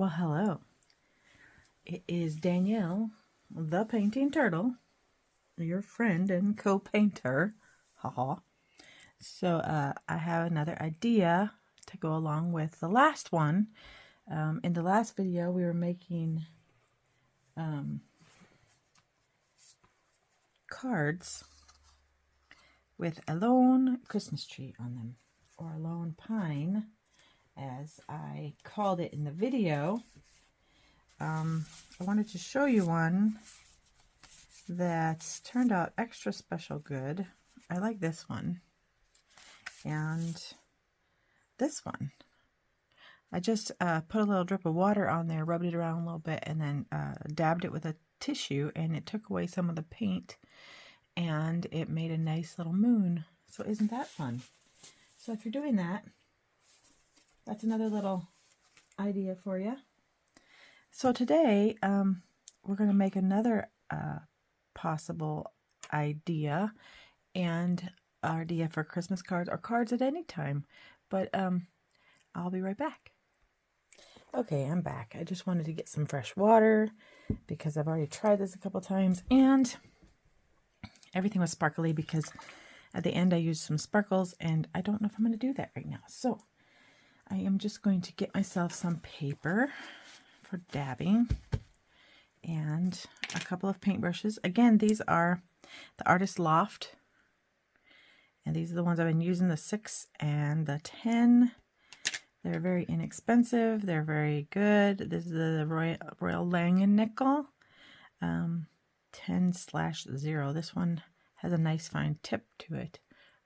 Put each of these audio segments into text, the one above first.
Well, hello. It is Danielle, the painting turtle, your friend and co-painter. Haha. So I have another idea to go along with the last one. In the last video, we were making cards with a lone Christmas tree on them, or a lone pine, as I called it in the video. I wanted to show you one that's turned out extra special good. I like this one and this one. I just put a little drip of water on there, rubbed it around a little bit, and then dabbed it with a tissue, and it took away some of the paint and it made a nice little moon. So isn't that fun? So if you're doing that, that's another little idea for you. So today we're going to make another possible idea, and idea for Christmas cards or cards at any time. But I'll be right back. Okay, I'm back. I just wanted to get some fresh water because I've already tried this a couple times, and everything was sparkly because at the end I used some sparkles, and I don't know if I'm going to do that right now. So I am just going to get myself some paper for dabbing and a couple of paintbrushes. Again, these are the Artist Loft, and these are the ones I've been using, the 6 and the 10. They're very inexpensive. They're very good. This is the Royal Langennickel 10/0. This one has a nice fine tip to it.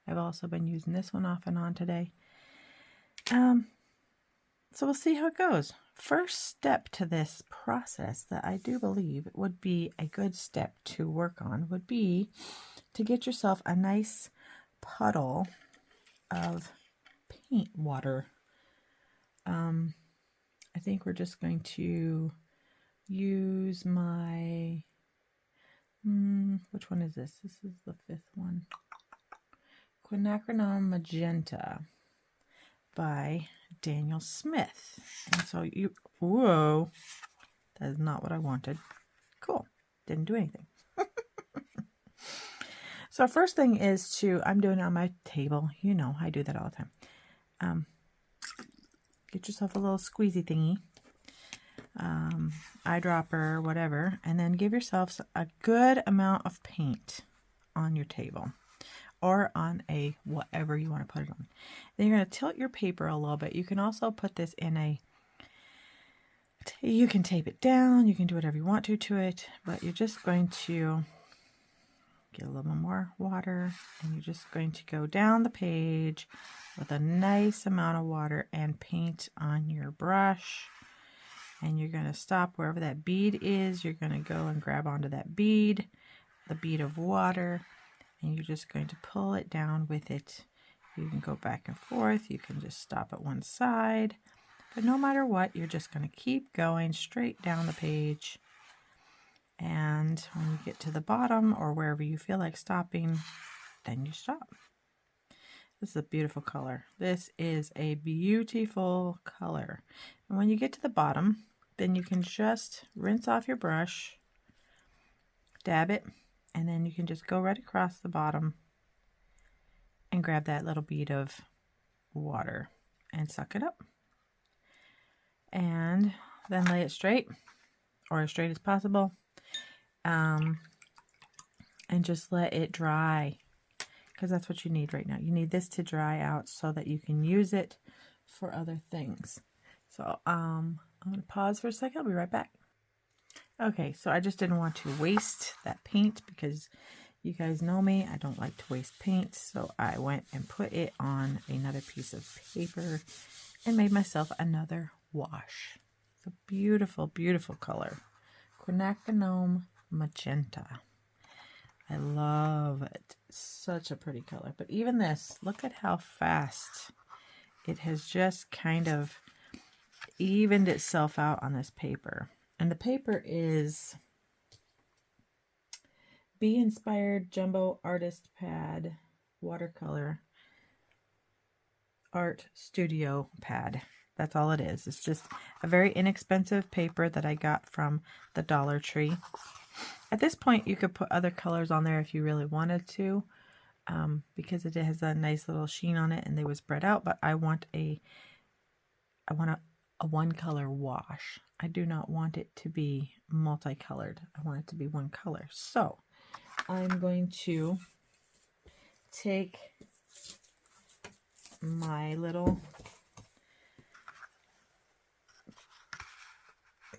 I've also been using this one off and on today. So we'll see how it goes. First step to this process that I do believe would be a good step to work on would be to get yourself a nice puddle of paint water. I think we're just going to use my, which one is this? This is the 5th one. Quinacridone Magenta by Daniel Smith. And so whoa, that is not what I wanted. Cool, didn't do anything. So first thing is I'm doing it on my table. You know, I do that all the time. Get yourself a little squeezy thingy, eyedropper, whatever, and then give yourself a good amount of paint on your table or on a whatever you want to put it on. Then you're going to tilt your paper a little bit. You can also put this in you can tape it down, you can do whatever you want to it, but you're just going to get a little bit more water, and you're just going to go down the page with a nice amount of water and paint on your brush. And you're going to stop wherever that bead is. You're going to go and grab onto that bead, the bead of water, and you're just going to pull it down with it. You can go back and forth. You can just stop at one side. But no matter what, you're just going to keep going straight down the page. And when you get to the bottom or wherever you feel like stopping, then you stop. This is a beautiful color. This is a beautiful color. And when you get to the bottom, then you can just rinse off your brush, dab it, and then you can just go right across the bottom and grab that little bead of water and suck it up. And then lay it straight, or as straight as possible, and just let it dry, because that's what you need right now. You need this to dry out so that you can use it for other things. So I'm going to pause for a second. I'll be right back. Okay, so I just didn't want to waste that paint because you guys know me. I don't like to waste paint. So I went and put it on another piece of paper and made myself another wash. It's a beautiful, beautiful color. Quinacridone Magenta. I love it. Such a pretty color. But even this, look at how fast it has just kind of evened itself out on this paper. And the paper is Be Inspired Jumbo Artist Pad Watercolor Art Studio Pad. That's all it is. It's just a very inexpensive paper that I got from the Dollar Tree. At this point, you could put other colors on there if you really wanted to, because it has a nice little sheen on it and they would spread out. But I want a one color wash. I do not want it to be multicolored. I want it to be one color. So I'm going to take my little,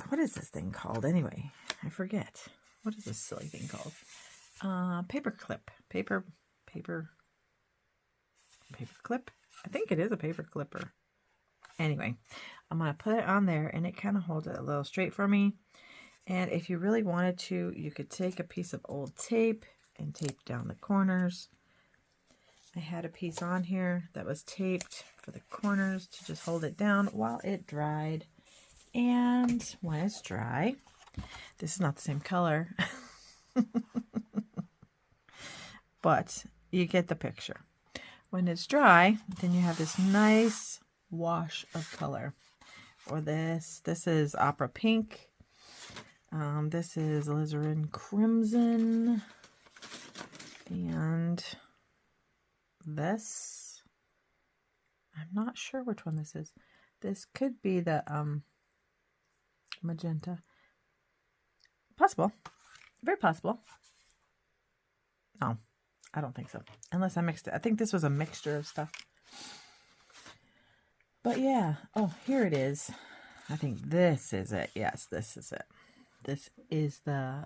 what is this thing called anyway? I forget. What is this silly thing called? Paper clip. Paper clip. I think it is a paper clipper. Anyway, I'm going to put it on there and it kind of holds it a little straight for me. And if you really wanted to, you could take a piece of old tape and tape down the corners. I had a piece on here that was taped for the corners to just hold it down while it dried. And when it's dry, this is not the same color, but you get the picture. When it's dry, then you have this nice wash of color. Or this is opera pink. This is alizarin crimson. And this, I'm not sure which one this is. This could be the magenta. Possible. Very possible. No, I don't think so. Unless I mixed it. I think this was a mixture of stuff. But yeah. Oh, here it is. I think this is it. Yes, this is it. This is the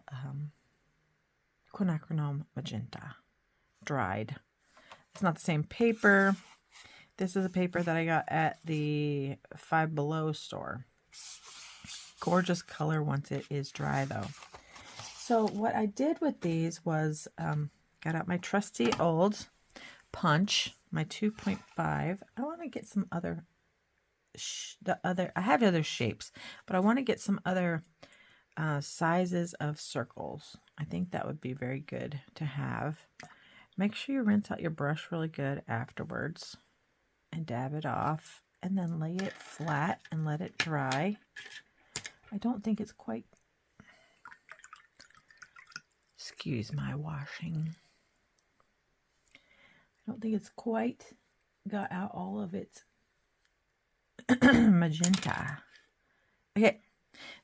quinacridone magenta. Dried. It's not the same paper. This is a paper that I got at the Five Below store. Gorgeous color once it is dry though. So what I did with these was got out my trusty old punch, my 2.5. I want to get some other, I have other shapes, but I want to get some other sizes of circles. I think that would be very good to have. Make sure you rinse out your brush really good afterwards and dab it off and then lay it flat and let it dry. I don't think it's quite, excuse my washing. I don't think it's quite got out all of its magenta. Okay,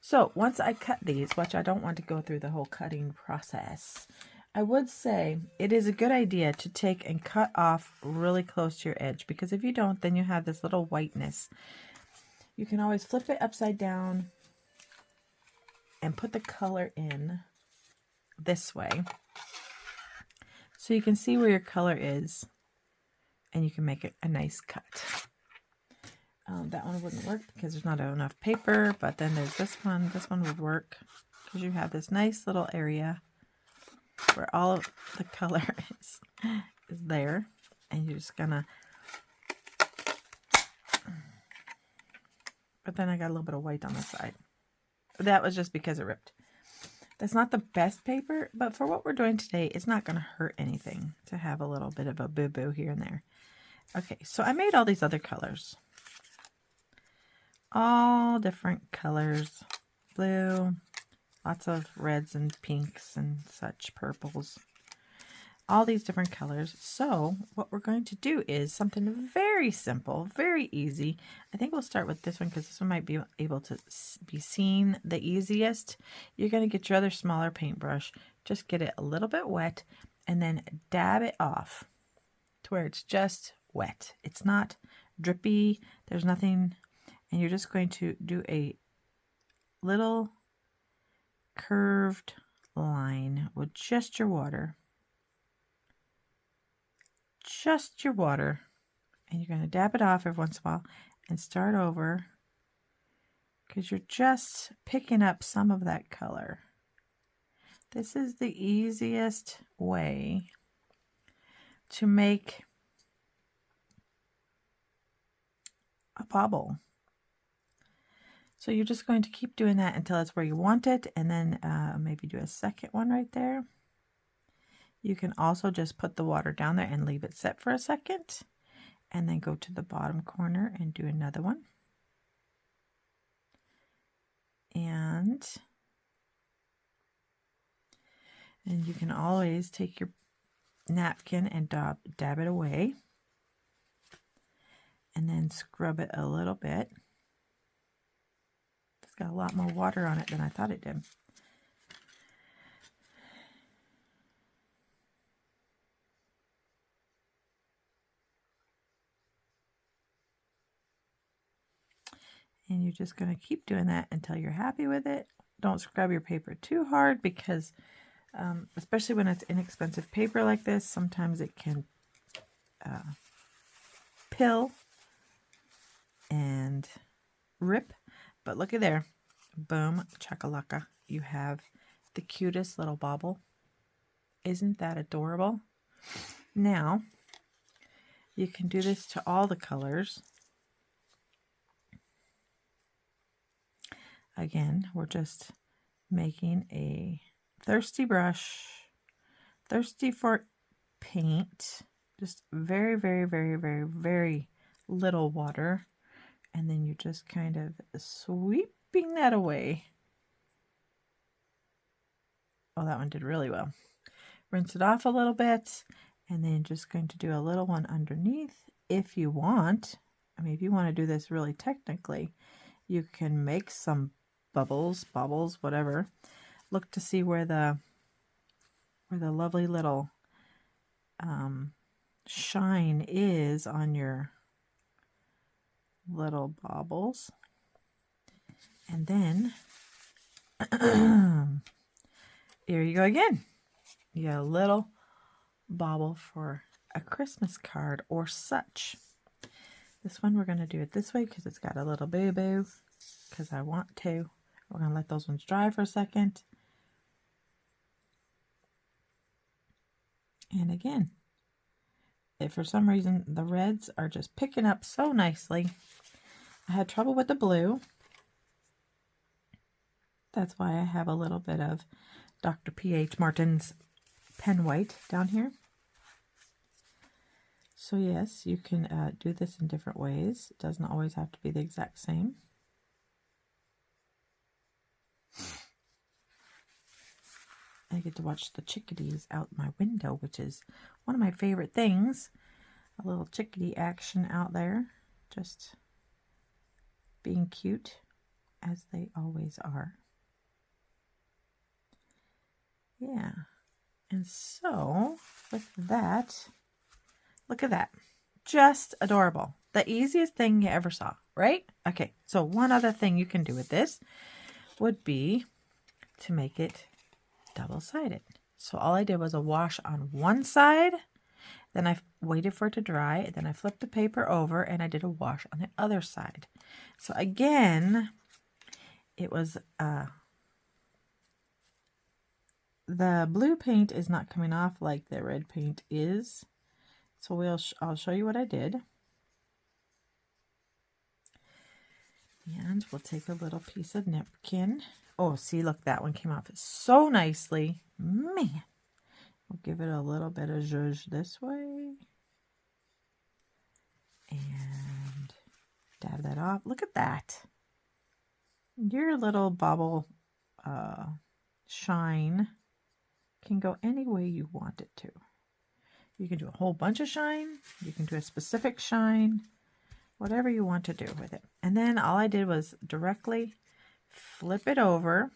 so once I cut these, which I don't want to go through the whole cutting process, I would say it is a good idea to take and cut off really close to your edge, because if you don't, then you have this little whiteness. You can always flip it upside down and put the color in this way so you can see where your color is and you can make it a nice cut. That one wouldn't work because there's not enough paper, but then there's this one. This one would work because you have this nice little area where all of the color is there, and you're just gonna, but then I got a little bit of white on the side. That was just because it ripped. That's not the best paper, but for what we're doing today, it's not going to hurt anything to have a little bit of a boo-boo here and there. Okay, so I made all these other colors. All different colors. Blue, lots of reds and pinks and such, purples. All these different colors. So what we're going to do is something very simple, very easy. I think we'll start with this one because this one might be able to be seen the easiest. You're going to get your other smaller paintbrush, just get it a little bit wet, and then dab it off to where it's just wet. It's not drippy. There's nothing. And you're just going to do a little curved line with just your water. Just your water, and you're going to dab it off every once in a while and start over because you're just picking up some of that color. This is the easiest way to make a bobble. So you're just going to keep doing that until it's where you want it, and then maybe do a second one right there. You can also just put the water down there and leave it set for a second, and then go to the bottom corner and do another one. And you can always take your napkin and dab it away. And then scrub it a little bit. It's got a lot more water on it than I thought it did. And you're just going to keep doing that until you're happy with it. Don't scrub your paper too hard because, especially when it's inexpensive paper like this, sometimes it can pill and rip. But look at there. Boom, chakalaka. You have the cutest little bauble. Isn't that adorable? Now, you can do this to all the colors. Again, we're just making a thirsty brush, thirsty for paint, just very, very, very, very, very little water. And then you're just kind of sweeping that away. Oh, that one did really well. Rinse it off a little bit, and then just going to do a little one underneath if you want. I mean, if you want to do this really technically, you can make some bubbles, whatever. Look to see where the lovely little shine is on your little baubles. And then here you go again. You got a little bauble for a Christmas card or such. This one we're going to do it this way because it's got a little boo-boo, because I want to. We're going to let those ones dry for a second. And again, if for some reason the reds are just picking up so nicely, I had trouble with the blue. That's why I have a little bit of Dr. P.H. Martin's pen white down here. So yes, you can do this in different ways. It doesn't always have to be the exact same. I get to watch the chickadees out my window, which is one of my favorite things. A little chickadee action out there, just being cute as they always are. Yeah, and so with that, look at that, just adorable. The easiest thing you ever saw, right? Okay, so one other thing you can do with this would be to make it double-sided. So all I did was a wash on one side, then I waited for it to dry, then I flipped the paper over and I did a wash on the other side. So again, it was the blue paint is not coming off like the red paint is. So I'll show you what I did. And we'll take a little piece of napkin. Oh, see, look, that one came off so nicely. Man, we'll give it a little bit of zhuzh this way. And dab that off. Look at that. Your little bauble shine can go any way you want it to. You can do a whole bunch of shine. You can do a specific shine. Whatever you want to do with it. And then all I did was directly flip it over,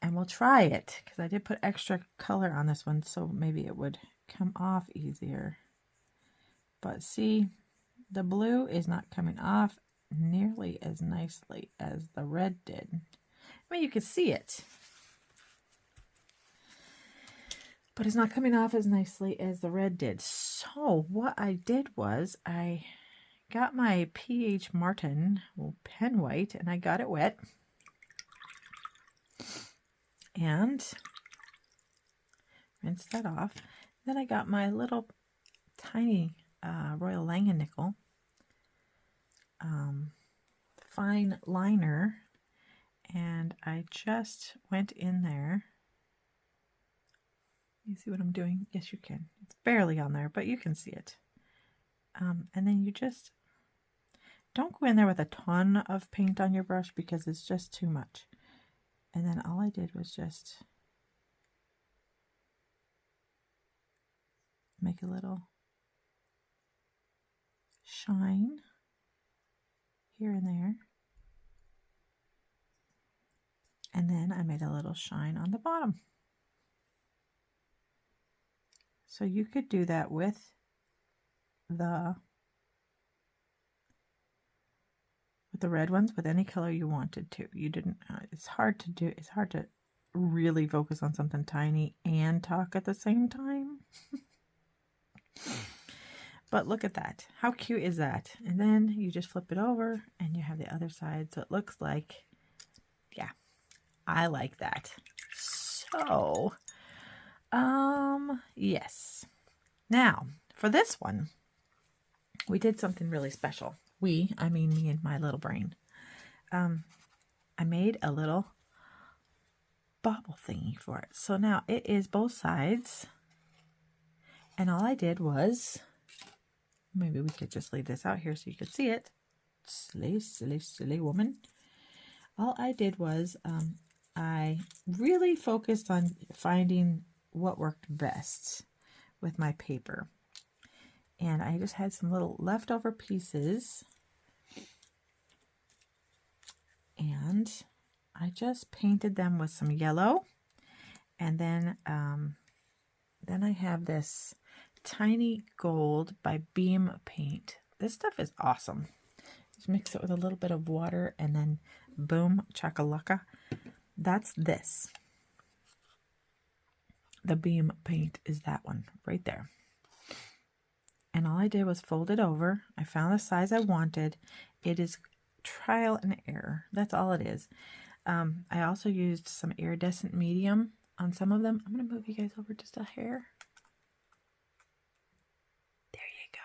and we'll try it because I did put extra color on this one, so maybe it would come off easier. But see, the blue is not coming off nearly as nicely as the red did. I mean, you can see it, but it's not coming off as nicely as the red did. So what I did was I got my P.H. Martin pen white and I got it wet. And rinse that off. Then I got my little tiny Royal Langen nickel fine liner, and I just went in there. You see what I'm doing? Yes, you can. It's barely on there, but you can see it. And then you just don't go in there with a ton of paint on your brush because it's just too much. And then all I did was just make a little shine here and there. And then I made a little shine on the bottom. So you could do that with the red ones with any color you wanted to. You didn't, it's hard to do, it's hard to really focus on something tiny and talk at the same time. But look at that. How cute is that? And then you just flip it over and you have the other side. So it looks like, yeah, I like that. So, yes. Now, for this one, we did something really special. I mean me and my little brain. I made a little bobble thingy for it. So now it is both sides. And all I did was, maybe we could just leave this out here so you could see it. Silly woman. All I did was, I really focused on finding what worked best with my paper. And I just had some little leftover pieces. And I just painted them with some yellow. And then I have this tiny gold by Beam Paint. This stuff is awesome. Just mix it with a little bit of water and then boom, chakalaka. That's this. The Beam Paint is that one right there. And all I did was fold it over. I found the size I wanted. It is trial and error. That's all it is. I also used some iridescent medium on some of them. I'm going to move you guys over just a hair. There you go.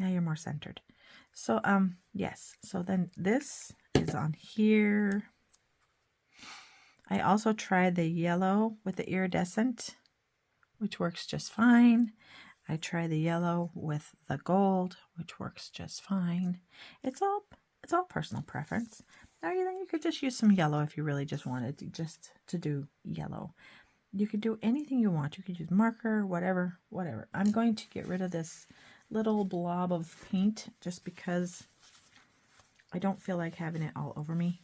Now you're more centered. So, yes. So then this is on here. I also tried the yellow with the iridescent, which works just fine. I tried the yellow with the gold, which works just fine. It's all personal preference. Or then you could just use some yellow if you really just wanted to do yellow. You could do anything you want. You could use marker, whatever. I'm going to get rid of this little blob of paint just because I don't feel like having it all over me.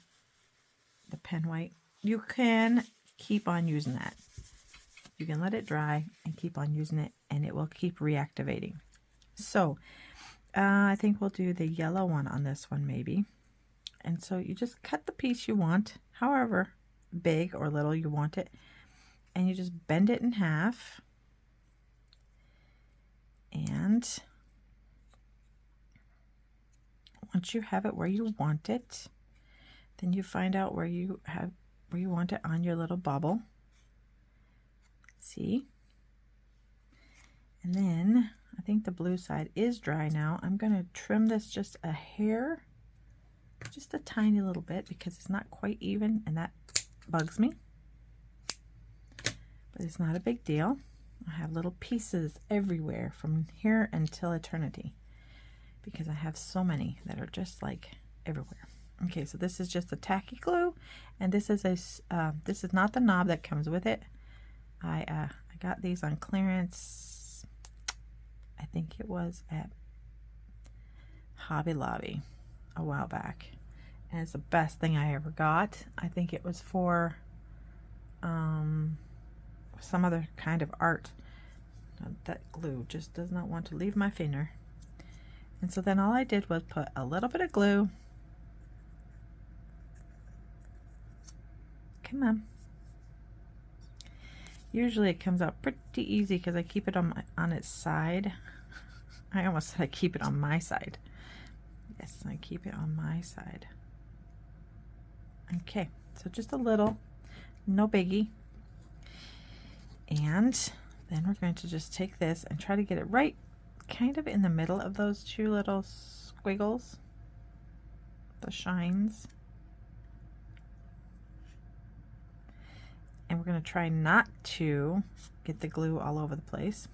The pen white. You can keep on using that. You can let it dry and keep on using it, and it will keep reactivating. So I think we'll do the yellow one on this one maybe. And so you just cut the piece you want, however big or little you want it, and you just bend it in half. And once you have it where you want it, then you find out where you want it on your little bobble. See? And then I think the blue side is dry now. I'm going to trim this just a hair, just a tiny little bit, because it's not quite even, and that bugs me. But it's not a big deal. I have little pieces everywhere from here until eternity, because I have so many that are just like everywhere. Okay, so this is just a tacky glue, and this is this is not the knob that comes with it. I got these on clearance. I think it was at Hobby Lobby a while back, and it's the best thing I ever got. I think it was for some other kind of art. That glue just does not want to leave my finger. And so then all I did was put a little bit of glue. Come on. Usually it comes out pretty easy because I keep it on its side. I almost said I keep it on my side. Yes, I keep it on my side. Okay, so just a little, no biggie. And then we're going to just take this and try to get it right kind of in the middle of those two little squiggles, the shines. And we're going to try not to get the glue all over the place.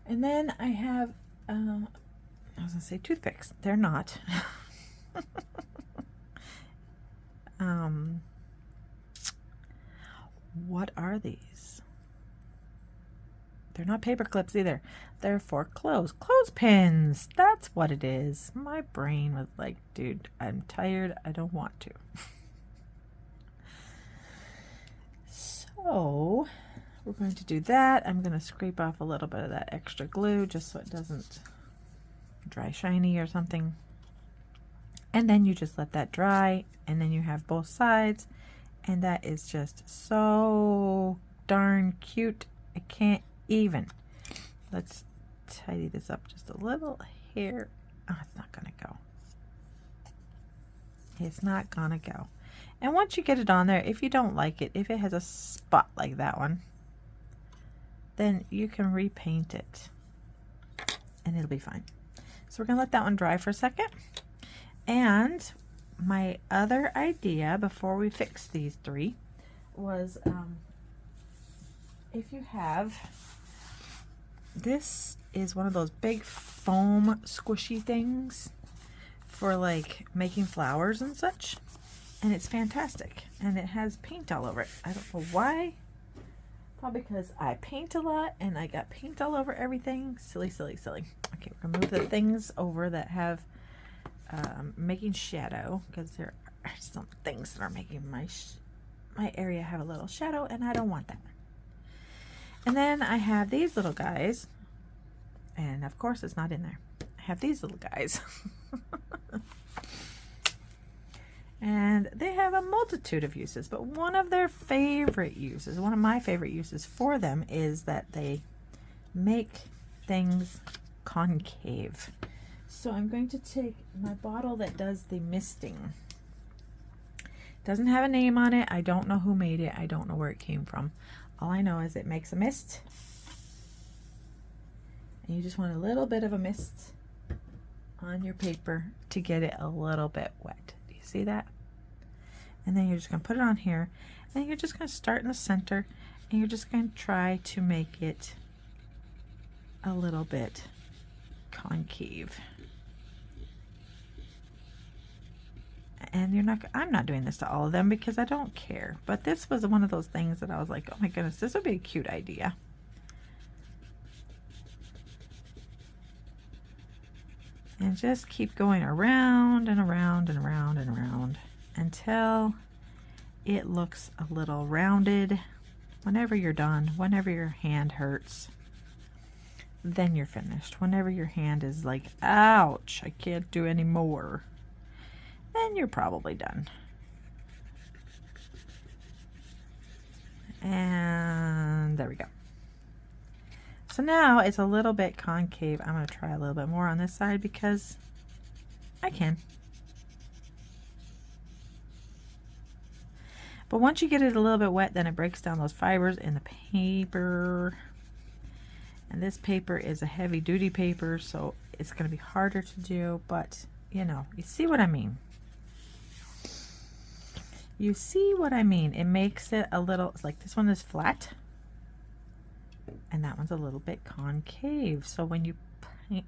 And then I have, I was going to say toothpicks. They're not. What are these? They're not paper clips either. They're for clothes. Clothespins. That's what it is. My brain was like, dude, I'm tired. I don't want to. So we're going to do that. I'm going to scrape off a little bit of that extra glue just so it doesn't dry shiny or something. And then you just let that dry, and then you have both sides, and that is just so darn cute. I can't even. Let's tidy this up just a little here. Oh, it's not gonna go. It's not gonna go. And once you get it on there, if you don't like it, if it has a spot like that one, then you can repaint it and it'll be fine. So we're gonna let that one dry for a second. And my other idea before we fix these three was if you have, this is one of those big foam squishy things for like making flowers and such, and it's fantastic, and it has paint all over it. I don't know why, probably because I paint a lot and I got paint all over everything. Silly, silly, silly. Okay, we're gonna move the things over that have making shadow, because there are some things that are making my area have a little shadow, and I don't want that. And then I have these little guys, and of course it's not in there. I have these little guys. And they have a multitude of uses, but one of their favorite uses, one of my favorite uses for them, is that they make things concave. So I'm going to take my bottle that does the misting. It doesn't have a name on it. I don't know who made it. I don't know where it came from. All I know is it makes a mist. And you just want a little bit of a mist on your paper to get it a little bit wet. Do you see that? And then you're just going to put it on here. And you're just going to start in the center. And you're just going to try to make it a little bit concave. And you're not, I'm not doing this to all of them because I don't care, but this was one of those things that I was like, oh my goodness, this would be a cute idea. And just keep going around and around and around and around until it looks a little rounded. Whenever you're done, whenever your hand hurts, then you're finished. Whenever your hand is like, ouch, I can't do any more, then you're probably done. And there we go. So now it's a little bit concave. I'm going to try a little bit more on this side because I can. But once you get it a little bit wet, then it breaks down those fibers in the paper. And this paper is a heavy duty paper, so it's going to be harder to do, but you know, you see what I mean. You see what I mean. It makes it a little, like this one is flat and that one's a little bit concave. So when you paint,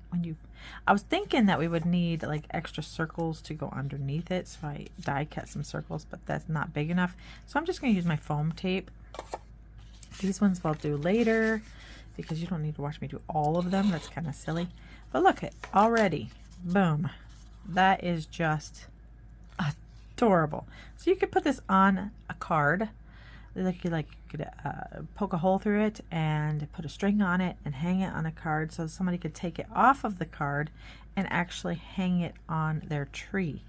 I was thinking that we would need like extra circles to go underneath it. So I die cut some circles, but that's not big enough. So I'm just going to use my foam tape. These ones I'll do later because you don't need to watch me do all of them. That's kind of silly. But look at already, boom. That is just adorable. So you could put this on a card. You could poke a hole through it and put a string on it and hang it on a card so somebody could take it off of the card and actually hang it on their tree.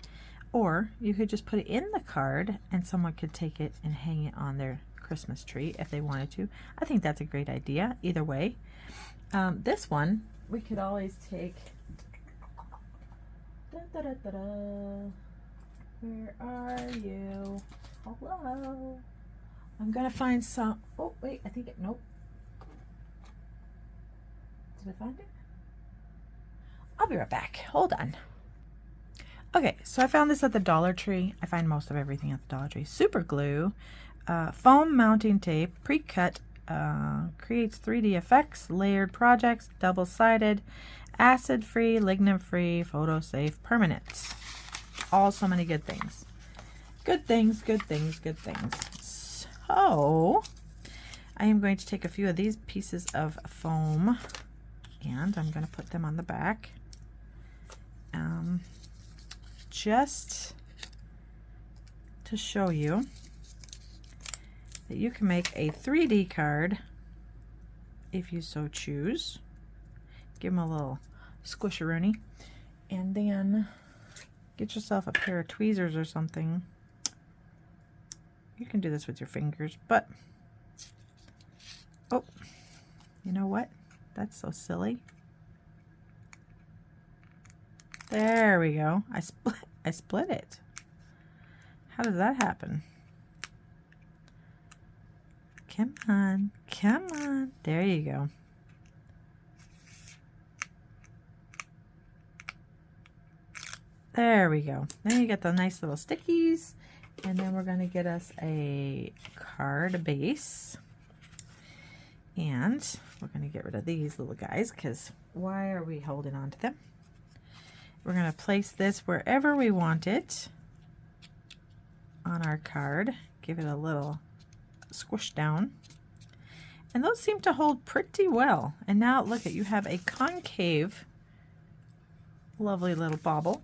Or you could just put it in the card and someone could take it and hang it on their Christmas tree if they wanted to. I think that's a great idea either way. This one we could always take. Where are you? Hello. I'm gonna find some. Oh wait, I think it. Nope. Did I find it? I'll be right back. Hold on. Okay, so I found this at the Dollar Tree. I find most of everything at the Dollar Tree. Super glue, foam mounting tape, pre-cut, creates 3D effects, layered projects, double-sided, Acid-free, lignin-free, photo-safe, permanent. All so many good things. Good things, good things, good things. So, I am going to take a few of these pieces of foam and I'm going to put them on the back. Just to show you that you can make a 3D card if you so choose. Give them a little squisheroonie, and then get yourself a pair of tweezers or something. You can do this with your fingers, but oh, you know what? That's so silly. There we go. I split it. How did that happen? Come on, come on. There you go. There we go. Then you get the nice little stickies, and then we're going to get us a card base. And we're going to get rid of these little guys because why are we holding on to them? We're going to place this wherever we want it on our card. Give it a little squish down. And those seem to hold pretty well. And now look at, you have a concave, lovely little bauble.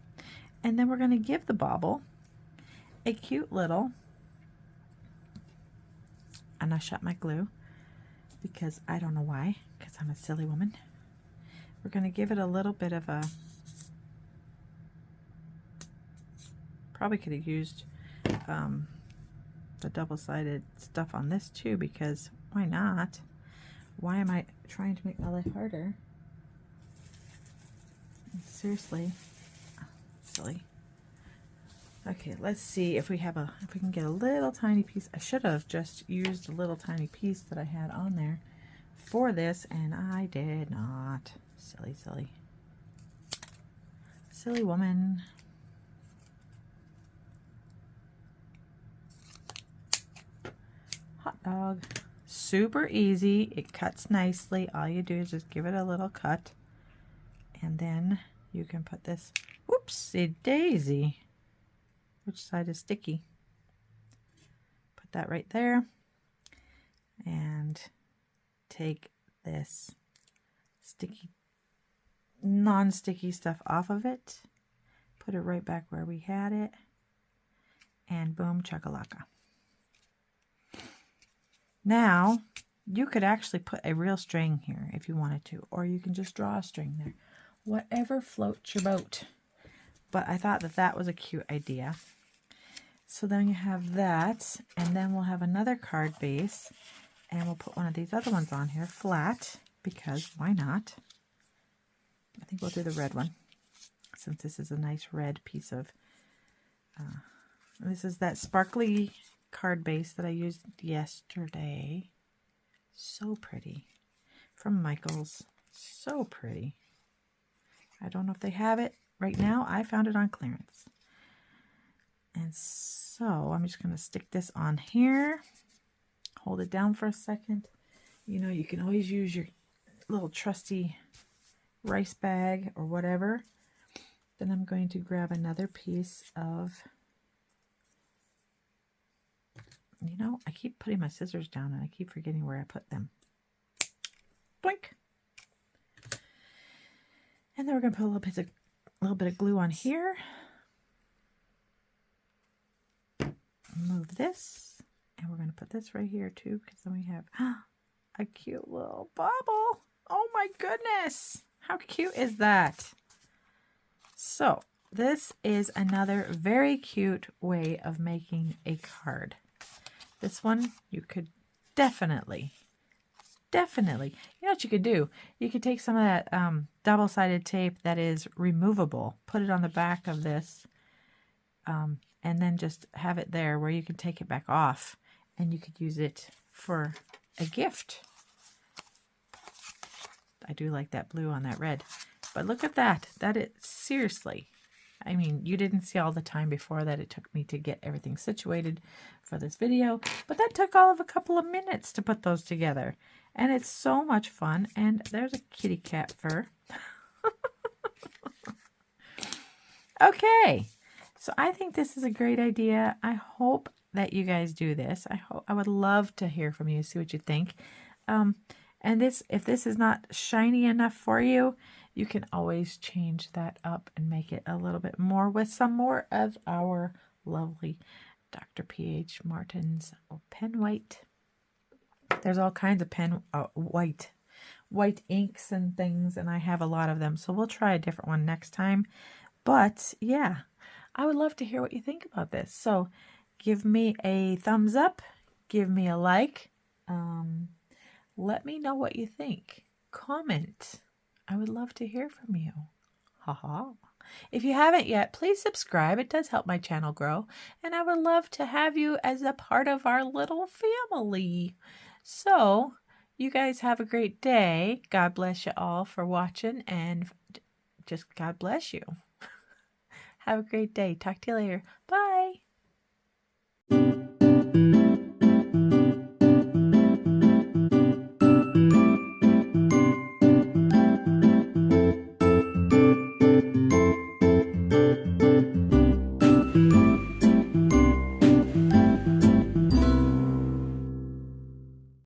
And then we're going to give the bauble a cute little, and I shut my glue because I don't know why, because I'm a silly woman. We're going to give it a little bit of a, probably could have used the double-sided stuff on this too, because why not? Why am I trying to make my life harder? Seriously. Silly. Okay, let's see if we can get a little tiny piece. I should have just used a little tiny piece that I had on there for this, and I did not. Silly, silly. Silly woman. Hot dog. Super easy. It cuts nicely. All you do is just give it a little cut, and then you can put this. Whoopsie daisy. Which side is sticky? Put that right there. And take this sticky, non-sticky stuff off of it. Put it right back where we had it. And boom, chakalaka. Now, you could actually put a real string here if you wanted to. Or you can just draw a string there. Whatever floats your boat. But I thought that that was a cute idea. So then you have that, and then we'll have another card base, and we'll put one of these other ones on here flat, because why not? I think we'll do the red one, since this is a nice red piece of, this is that sparkly card base that I used yesterday. So pretty. From Michael's. So pretty. I don't know if they have it right now. I found it on clearance. And so I'm just going to stick this on here. Hold it down for a second. You know, you can always use your little trusty rice bag or whatever. Then I'm going to grab another piece of, you know, I keep putting my scissors down and I keep forgetting where I put them. Boink. And then we're going to put a little bit of glue on here. Move this, and we're going to put this right here too, because then we have a cute little bauble. Oh my goodness, how cute is that? So this is another very cute way of making a card. This one you could definitely, you know what you could do? You could take some of that double-sided tape that is removable, put it on the back of this, and then just have it there where you can take it back off, and you could use it for a gift. I do like that blue on that red, but look at that. That is seriously, I mean, you didn't see all the time before that it took me to get everything situated for this video, but that took all of a couple of minutes to put those together, and it's so much fun. And there's a kitty cat fur. Okay, so I think this is a great idea. I hope that you guys do this. I would love to hear from you, see what you think. And if this is not shiny enough for you, you can always change that up and make it a little bit more with some more of our lovely Dr. P.H. Martin's pen white. There's all kinds of pen white inks and things, and I have a lot of them. So we'll try a different one next time. But yeah, I would love to hear what you think about this. So give me a thumbs up, give me a like. Let me know what you think. Comment. I would love to hear from you. Haha. If you haven't yet, please subscribe. It does help my channel grow. And I would love to have you as a part of our little family. So, you guys have a great day. God bless you all for watching, and just God bless you. Have a great day. Talk to you later. Bye.